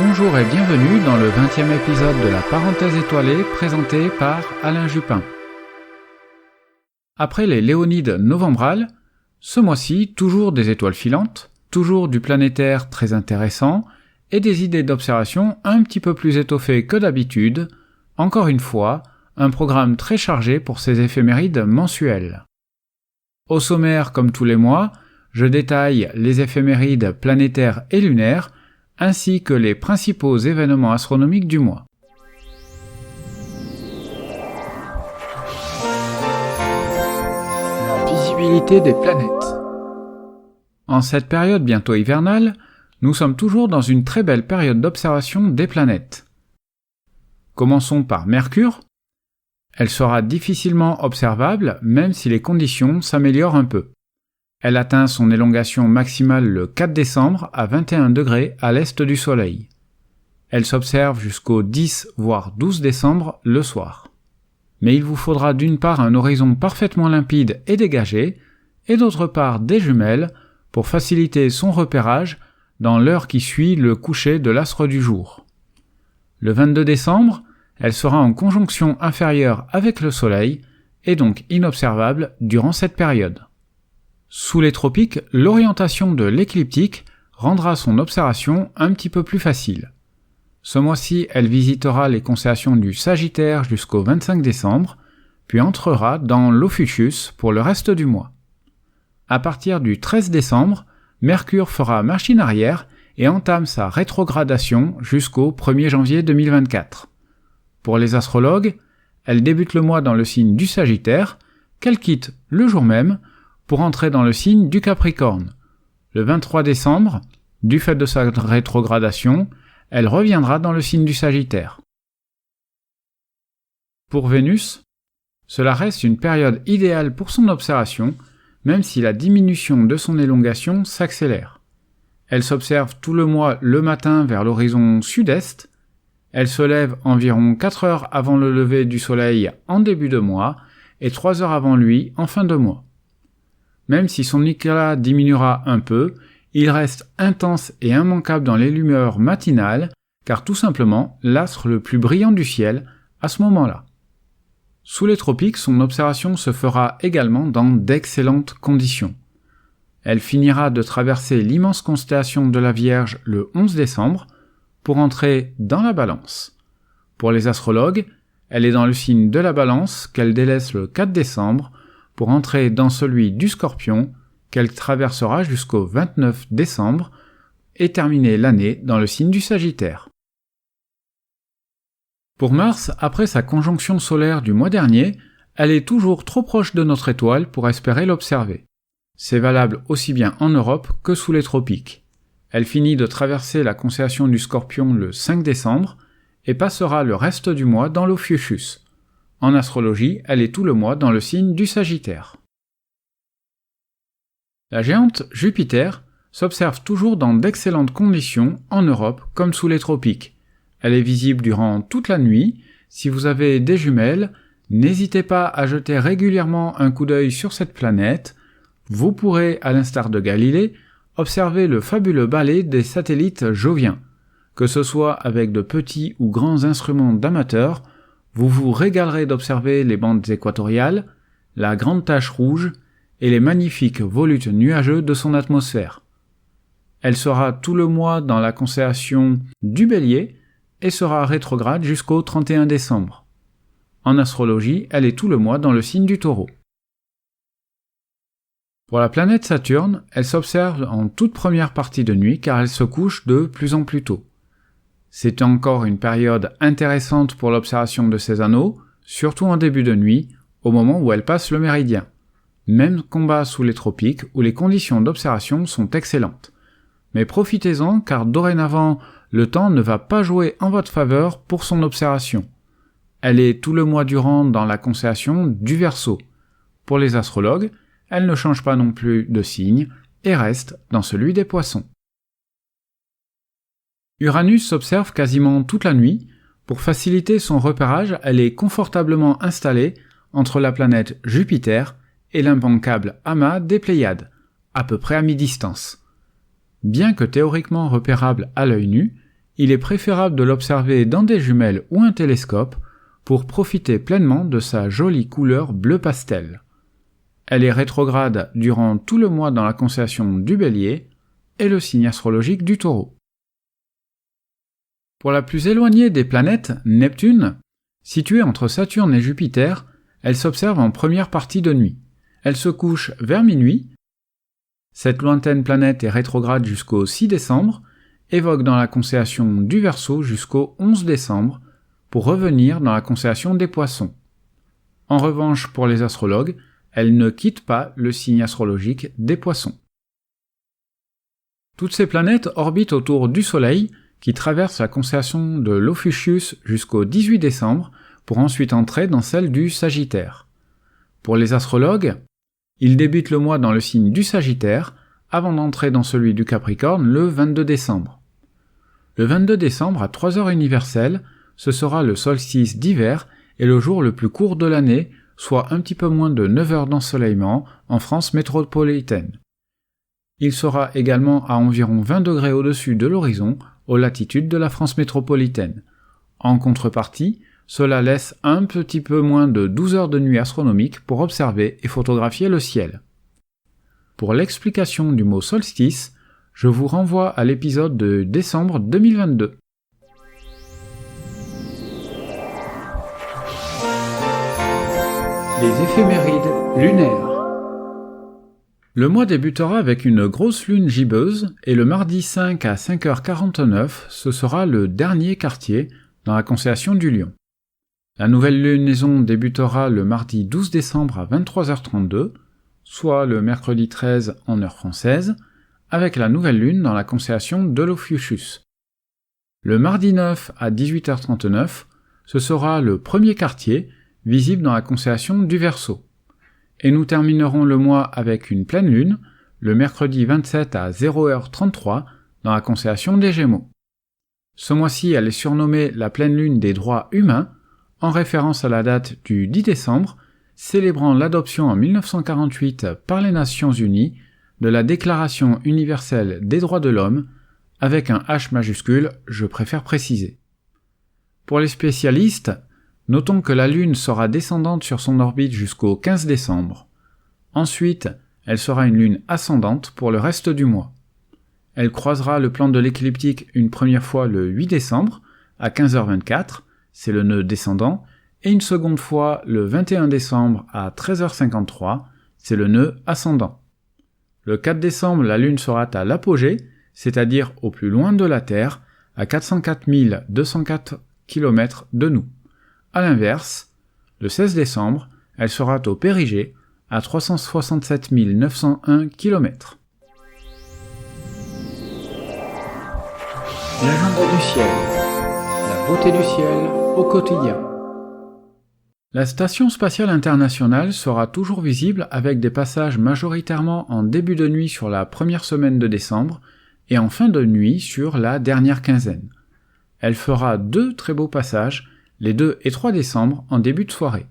Bonjour et bienvenue dans le 20e épisode de la Parenthèse étoilée présenté par Alain Jupin. Après les Léonides novembrales, ce mois-ci, toujours des étoiles filantes, toujours du planétaire très intéressant et des idées d'observation un petit peu plus étoffées que d'habitude, encore une fois, un programme très chargé pour ces éphémérides mensuelles. Au sommaire, comme tous les mois, je détaille les éphémérides planétaires et lunaires, ainsi que les principaux événements astronomiques du mois. La visibilité des planètes. En cette période bientôt hivernale, nous sommes toujours dans une très belle période d'observation des planètes. Commençons par Mercure. Elle sera difficilement observable même si les conditions s'améliorent un peu. Elle atteint son élongation maximale le 4 décembre à 21 degrés à l'est du Soleil. Elle s'observe jusqu'au 10 voire 12 décembre le soir. Mais il vous faudra d'une part un horizon parfaitement limpide et dégagé, et d'autre part des jumelles pour faciliter son repérage dans l'heure qui suit le coucher de l'astre du jour. Le 22 décembre, elle sera en conjonction inférieure avec le Soleil et donc inobservable durant cette période. Sous les tropiques, l'orientation de l'écliptique rendra son observation un petit peu plus facile. Ce mois-ci, elle visitera les constellations du Sagittaire jusqu'au 25 décembre, puis entrera dans l'Ophiuchus pour le reste du mois. À partir du 13 décembre, Mercure fera machine arrière et entame sa rétrogradation jusqu'au 1er janvier 2024. Pour les astrologues, elle débute le mois dans le signe du Sagittaire, qu'elle quitte le jour même, pour entrer dans le signe du Capricorne. Le 23 décembre, du fait de sa rétrogradation, elle reviendra dans le signe du Sagittaire. Pour Vénus, cela reste une période idéale pour son observation, même si la diminution de son élongation s'accélère. Elle s'observe tout le mois le matin vers l'horizon sud-est, elle se lève environ 4 heures avant le lever du soleil en début de mois et 3 heures avant lui en fin de mois. Même si son éclat diminuera un peu, il reste intense et immanquable dans les lumières matinales, car tout simplement l'astre le plus brillant du ciel à ce moment-là. Sous les tropiques, son observation se fera également dans d'excellentes conditions. Elle finira de traverser l'immense constellation de la Vierge le 11 décembre pour entrer dans la Balance. Pour les astrologues, elle est dans le signe de la Balance qu'elle délaisse le 4 décembre pour entrer dans celui du Scorpion, qu'elle traversera jusqu'au 29 décembre, et terminer l'année dans le signe du Sagittaire. Pour Mars, après sa conjonction solaire du mois dernier, elle est toujours trop proche de notre étoile pour espérer l'observer. C'est valable aussi bien en Europe que sous les tropiques. Elle finit de traverser la constellation du Scorpion le 5 décembre, et passera le reste du mois dans l'Ophiuchus. En astrologie, elle est tout le mois dans le signe du Sagittaire. La géante Jupiter s'observe toujours dans d'excellentes conditions en Europe comme sous les tropiques. Elle est visible durant toute la nuit. Si vous avez des jumelles, n'hésitez pas à jeter régulièrement un coup d'œil sur cette planète. Vous pourrez, à l'instar de Galilée, observer le fabuleux ballet des satellites joviens. Que ce soit avec de petits ou grands instruments d'amateurs, vous vous régalerez d'observer les bandes équatoriales, la grande tache rouge et les magnifiques volutes nuageux de son atmosphère. Elle sera tout le mois dans la constellation du Bélier et sera rétrograde jusqu'au 31 décembre. En astrologie, elle est tout le mois dans le signe du Taureau. Pour la planète Saturne, elle s'observe en toute première partie de nuit car elle se couche de plus en plus tôt. C'est encore une période intéressante pour l'observation de ces anneaux, surtout en début de nuit, au moment où elle passe le méridien. Même combat sous les tropiques où les conditions d'observation sont excellentes. Mais profitez-en car dorénavant, le temps ne va pas jouer en votre faveur pour son observation. Elle est tout le mois durant dans la constellation du Verseau. Pour les astrologues, elle ne change pas non plus de signe et reste dans celui des Poissons. Uranus s'observe quasiment toute la nuit. Pour faciliter son repérage, elle est confortablement installée entre la planète Jupiter et l'immanquable amas des Pléiades, à peu près à mi-distance. Bien que théoriquement repérable à l'œil nu, il est préférable de l'observer dans des jumelles ou un télescope pour profiter pleinement de sa jolie couleur bleu pastel. Elle est rétrograde durant tout le mois dans la constellation du Bélier et le signe astrologique du Taureau. Pour la plus éloignée des planètes, Neptune, située entre Saturne et Jupiter, elle s'observe en première partie de nuit. Elle se couche vers minuit. Cette lointaine planète est rétrograde jusqu'au 6 décembre, évoque dans la constellation du Verseau jusqu'au 11 décembre, pour revenir dans la constellation des Poissons. En revanche, pour les astrologues, elle ne quitte pas le signe astrologique des Poissons. Toutes ces planètes orbitent autour du Soleil, qui traverse la constellation de l'Ophiuchus jusqu'au 18 décembre, pour ensuite entrer dans celle du Sagittaire. Pour les astrologues, ils débutent le mois dans le signe du Sagittaire, avant d'entrer dans celui du Capricorne le 22 décembre. Le 22 décembre, à 3h universelles, ce sera le solstice d'hiver et le jour le plus court de l'année, soit un petit peu moins de 9 heures d'ensoleillement en France métropolitaine. Il sera également à environ 20 degrés au-dessus de l'horizon, aux latitudes de la France métropolitaine. En contrepartie, cela laisse un petit peu moins de 12 heures de nuit astronomique pour observer et photographier le ciel. Pour l'explication du mot solstice, je vous renvoie à l'épisode de décembre 2022. Les éphémérides lunaires. Le mois débutera avec une grosse lune gibbeuse et le mardi 5 à 5h49, ce sera le dernier quartier dans la constellation du Lion. La nouvelle lunaison débutera le mardi 12 décembre à 23h32, soit le mercredi 13 en heure française, avec la nouvelle lune dans la constellation de l'Ophiuchus. Le mardi 9 à 18h39, ce sera le premier quartier visible dans la constellation du Verseau. Et nous terminerons le mois avec une pleine lune, le mercredi 27 à 0h33 dans la constellation des Gémeaux. Ce mois-ci, elle est surnommée la pleine lune des droits humains, en référence à la date du 10 décembre, célébrant l'adoption en 1948 par les Nations Unies de la Déclaration universelle des droits de l'homme, avec un H majuscule, je préfère préciser. Pour les spécialistes, notons que la Lune sera descendante sur son orbite jusqu'au 15 décembre. Ensuite, elle sera une Lune ascendante pour le reste du mois. Elle croisera le plan de l'écliptique une première fois le 8 décembre, à 15h24, c'est le nœud descendant, et une seconde fois le 21 décembre à 13h53, c'est le nœud ascendant. Le 4 décembre, la Lune sera à l'apogée, c'est-à-dire au plus loin de la Terre, à 404 204 km de nous. A l'inverse, le 16 décembre, elle sera au périgée, à 367 901 km. L'agenda du ciel. La beauté du ciel au quotidien. La Station spatiale internationale sera toujours visible avec des passages majoritairement en début de nuit sur la première semaine de décembre et en fin de nuit sur la dernière quinzaine. Elle fera 2 très beaux passages, les 2 et 3 décembre en début de soirée.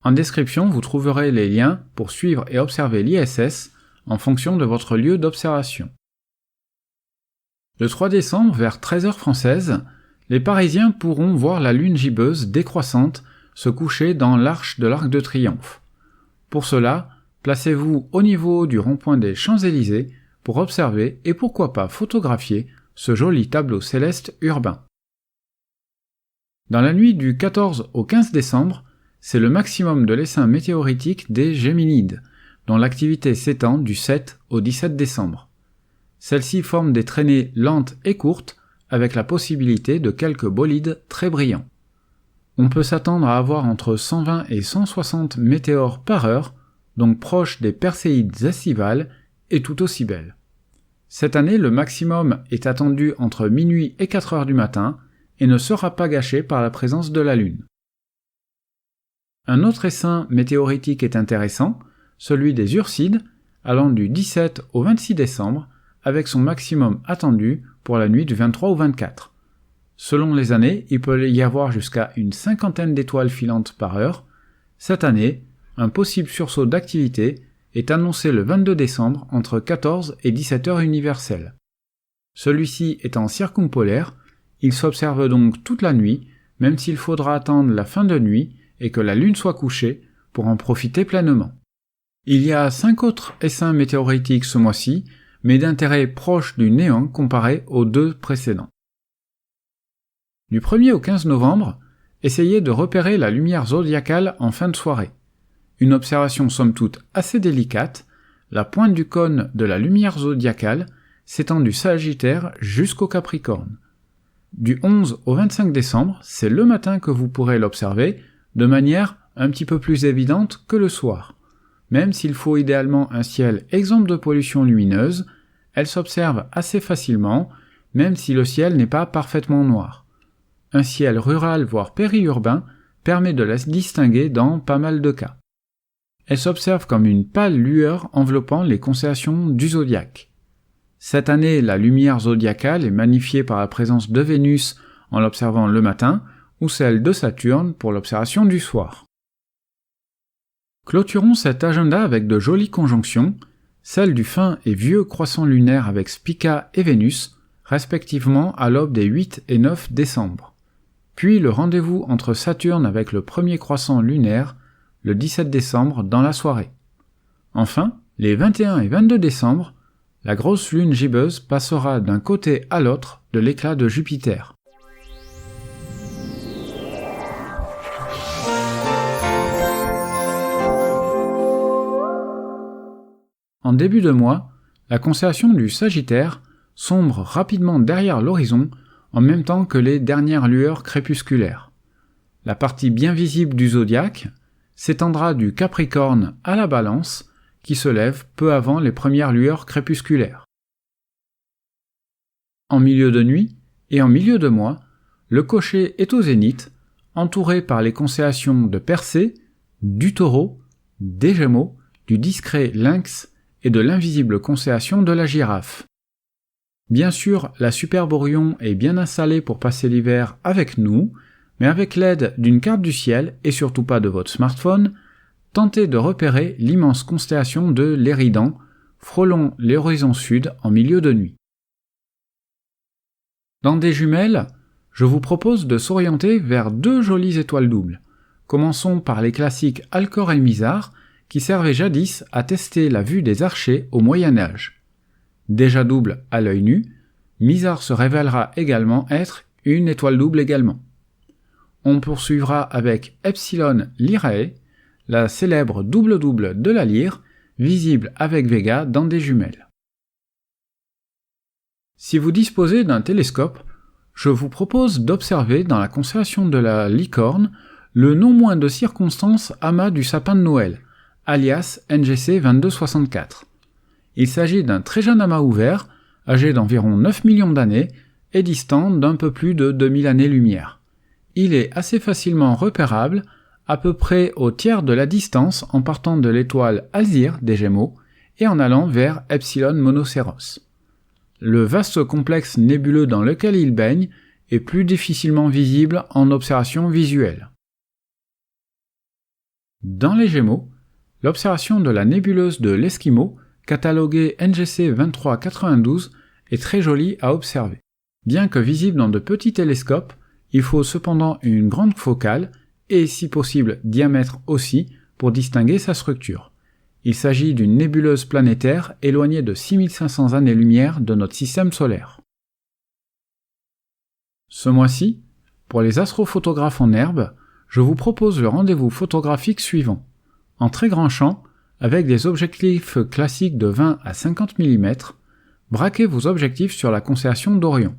En description, vous trouverez les liens pour suivre et observer l'ISS en fonction de votre lieu d'observation. Le 3 décembre, vers 13h française, les Parisiens pourront voir la lune gibbeuse décroissante se coucher dans l'arche de l'Arc de Triomphe. Pour cela, placez-vous au niveau du rond-point des Champs-Élysées pour observer et pourquoi pas photographier ce joli tableau céleste urbain. Dans la nuit du 14 au 15 décembre, c'est le maximum de l'essaim météoritique des Géminides, dont l'activité s'étend du 7 au 17 décembre. Celles-ci forment des traînées lentes et courtes, avec la possibilité de quelques bolides très brillants. On peut s'attendre à avoir entre 120 et 160 météores par heure, donc proches des Perséides estivales et tout aussi belles. Cette année, le maximum est attendu entre minuit et 4 heures du matin et ne sera pas gâché par la présence de la Lune. Un autre essaim météoritique est intéressant, celui des Ursides, allant du 17 au 26 décembre, avec son maximum attendu pour la nuit du 23 au 24. Selon les années, il peut y avoir jusqu'à une 50aine d'étoiles filantes par heure. Cette année, un possible sursaut d'activité est annoncé le 22 décembre entre 14 et 17 heures universelles. Celui-ci étant circumpolaire, il s'observe donc toute la nuit, même s'il faudra attendre la fin de nuit et que la Lune soit couchée pour en profiter pleinement. Il y a 5 autres essaims météoritiques ce mois-ci, mais d'intérêt proche du néant comparé aux 2 précédents. Du 1er au 15 novembre, essayez de repérer la lumière zodiacale en fin de soirée. Une observation somme toute assez délicate, la pointe du cône de la lumière zodiacale s'étend du Sagittaire jusqu'au Capricorne. Du 11 au 25 décembre, c'est le matin que vous pourrez l'observer, de manière un petit peu plus évidente que le soir. Même s'il faut idéalement un ciel exempt de pollution lumineuse, elle s'observe assez facilement, même si le ciel n'est pas parfaitement noir. Un ciel rural voire périurbain permet de la distinguer dans pas mal de cas. Elle s'observe comme une pâle lueur enveloppant les constellations du zodiaque. Cette année, la lumière zodiacale est magnifiée par la présence de Vénus en l'observant le matin, ou celle de Saturne pour l'observation du soir. Clôturons cet agenda avec de jolies conjonctions, celle du fin et vieux croissant lunaire avec Spica et Vénus, respectivement à l'aube des 8 et 9 décembre. Puis le rendez-vous entre Saturne avec le premier croissant lunaire, le 17 décembre dans la soirée. Enfin, les 21 et 22 décembre, la grosse lune gibbeuse passera d'un côté à l'autre de l'éclat de Jupiter. En début de mois, la constellation du Sagittaire sombre rapidement derrière l'horizon en même temps que les dernières lueurs crépusculaires. La partie bien visible du zodiaque s'étendra du Capricorne à la Balance, qui se lève peu avant les premières lueurs crépusculaires. En milieu de nuit et en milieu de mois, le Cocher est au zénith, entouré par les constellations de Persée, du Taureau, des Gémeaux, du discret Lynx et de l'invisible constellation de la Girafe. Bien sûr, la superbe Orion est bien installée pour passer l'hiver avec nous, mais avec l'aide d'une carte du ciel et surtout pas de votre smartphone, tentez de repérer l'immense constellation de l'Éridan, frôlant l'horizon sud en milieu de nuit. Dans des jumelles, je vous propose de s'orienter vers 2 jolies étoiles doubles. Commençons par les classiques Alcor et Mizar, qui servaient jadis à tester la vue des archers au Moyen-Âge. Déjà double à l'œil nu, Mizar se révélera également être une étoile double également. On poursuivra avec Epsilon Lyrae, la célèbre double-double de la lyre, visible avec Vega dans des jumelles. Si vous disposez d'un télescope, je vous propose d'observer dans la constellation de la Licorne le non moins de circonstance amas du sapin de Noël, alias NGC 2264. Il s'agit d'un très jeune amas ouvert, âgé d'environ 9 millions d'années et distant d'un peu plus de 2000 années-lumière. Il est assez facilement repérable, à peu près au tiers de la distance en partant de l'étoile Alzire des Gémeaux et en allant vers Epsilon Monoceros. Le vaste complexe nébuleux dans lequel il baigne est plus difficilement visible en observation visuelle. Dans les Gémeaux, l'observation de la nébuleuse de l'Esquimau, cataloguée NGC 2392, est très jolie à observer. Bien que visible dans de petits télescopes, il faut cependant une grande focale et, si possible, diamètre aussi pour distinguer sa structure. Il s'agit d'une nébuleuse planétaire éloignée de 6500 années-lumière de notre système solaire. Ce mois-ci, pour les astrophotographes en herbe, je vous propose le rendez-vous photographique suivant. En très grand champ, avec des objectifs classiques de 20 à 50 mm, braquez vos objectifs sur la constellation d'Orion.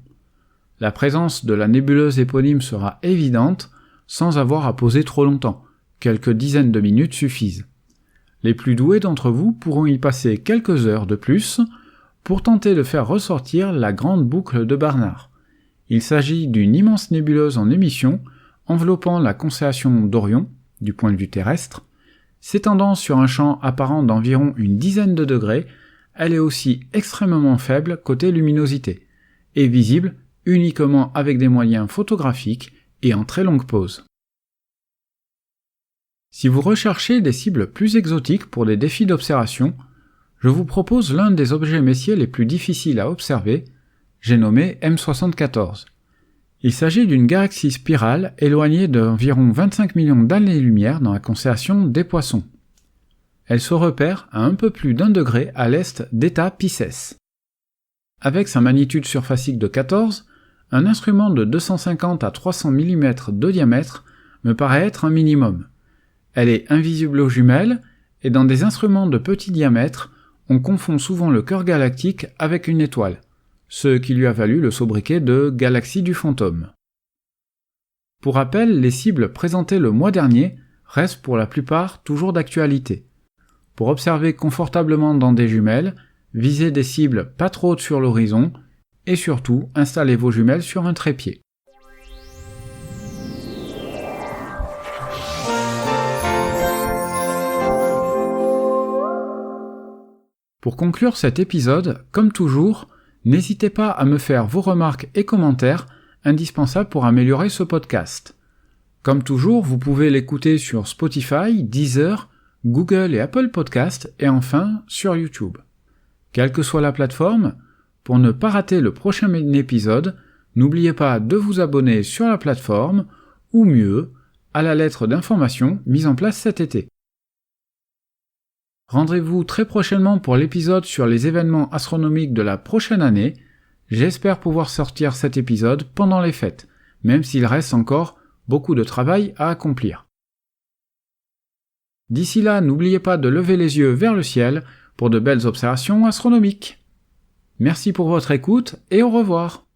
La présence de la nébuleuse éponyme sera évidente sans avoir à poser trop longtemps, quelques dizaines de minutes suffisent. Les plus doués d'entre vous pourront y passer quelques heures de plus pour tenter de faire ressortir la grande boucle de Barnard. Il s'agit d'une immense nébuleuse en émission enveloppant la constellation d'Orion, du point de vue terrestre. S'étendant sur un champ apparent d'environ une dizaine de degrés, elle est aussi extrêmement faible côté luminosité, et visible uniquement avec des moyens photographiques et en très longue pause. Si vous recherchez des cibles plus exotiques pour des défis d'observation, je vous propose l'un des objets messiers les plus difficiles à observer, j'ai nommé M74. Il s'agit d'une galaxie spirale éloignée d'environ 25 millions d'années-lumière dans la constellation des Poissons. Elle se repère à un peu plus d'1 degré à l'est d'Eta Pisces. Avec sa magnitude surfacique de 14, un instrument de 250 à 300 mm de diamètre me paraît être un minimum. Elle est invisible aux jumelles, et dans des instruments de petit diamètre, on confond souvent le cœur galactique avec une étoile, ce qui lui a valu le sobriquet de galaxie du fantôme. Pour rappel, les cibles présentées le mois dernier restent pour la plupart toujours d'actualité. Pour observer confortablement dans des jumelles, visez des cibles pas trop hautes sur l'horizon, et surtout, installez vos jumelles sur un trépied. Pour conclure cet épisode, comme toujours, n'hésitez pas à me faire vos remarques et commentaires indispensables pour améliorer ce podcast. Comme toujours, vous pouvez l'écouter sur Spotify, Deezer, Google et Apple Podcasts et enfin sur YouTube. Quelle que soit la plateforme, pour ne pas rater le prochain épisode, n'oubliez pas de vous abonner sur la plateforme ou mieux, à la lettre d'information mise en place cet été. Rendez-vous très prochainement pour l'épisode sur les événements astronomiques de la prochaine année. J'espère pouvoir sortir cet épisode pendant les fêtes, même s'il reste encore beaucoup de travail à accomplir. D'ici là, n'oubliez pas de lever les yeux vers le ciel pour de belles observations astronomiques. Merci pour votre écoute et au revoir.